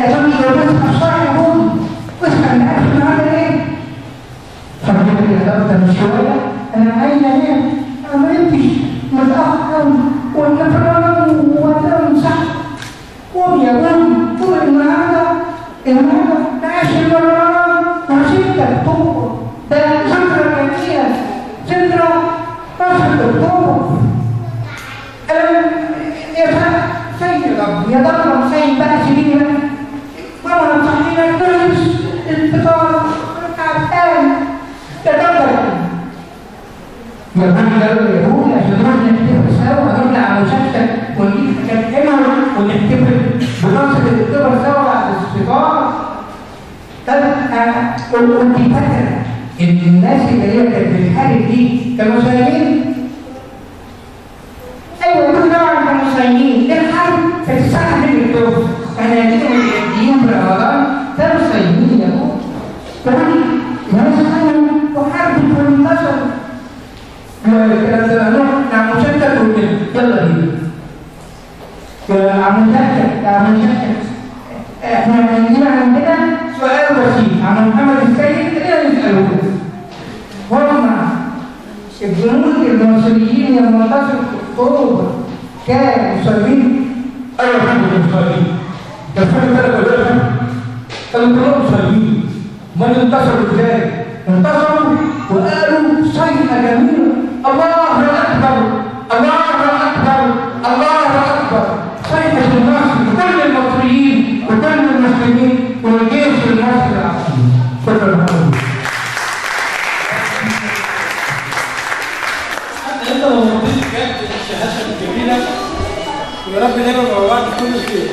عشان يورثها الشرع يقول واسال الناس النهارده ايه؟ فبيقول لي يا دكتور مش شويه انا عايزه انام انا ما نمتش متاخر ولا فرمان ولا صح قوم يا قوم قوم النهارده ده 10 مرات و6 اكتوبر ده ذكرى جميله ذكرى 12 اكتوبر يا سيد رب يا ضرب سيد بقى سيدنا وانا صحينا كويس الفطار تعبان تدبر يا ابني قالوا يا ابويا عشان نروح نحتفل سوا هنطلع على مسلسل ونجيب حاجات حلوه ونحتفل بمنصه الدكتور سوا على الفطار. وانت فاكره ان الناس اللي هي كانت بتحارب دي كانوا صايمين؟ ايوه دول طبعا كانوا صايمين، الحرب كانت الساعه 2 الظهر، احنا هنيجي من يوم رمضان كانوا صايمين يا ابويا. كمان ناس صايمين وحاربوا وانتصروا. الكلام ده نروح مشتت وكده يلا بينا. يا عم مشتت احنا عندنا سؤال بسيط عن محمد السيد خلينا نساله. هم الجنود المصريين يوم 18 اكتوبر كانوا صايمين؟ ايوه كانوا صايمين. كان في ثلاث ولا كانوا كلهم صايمين. امال انتصروا ازاي؟ انتصروا وقالوا صيحه جميله الله اكبر الله اكبر الله اكبر. صيحه النصر لكل المصريين وكل المسلمين والجيش المصري العظيم. شكرا لكم. انت لو رضيت بجد الشهاده الجميله ويا رب دايما مع بعض كل خير.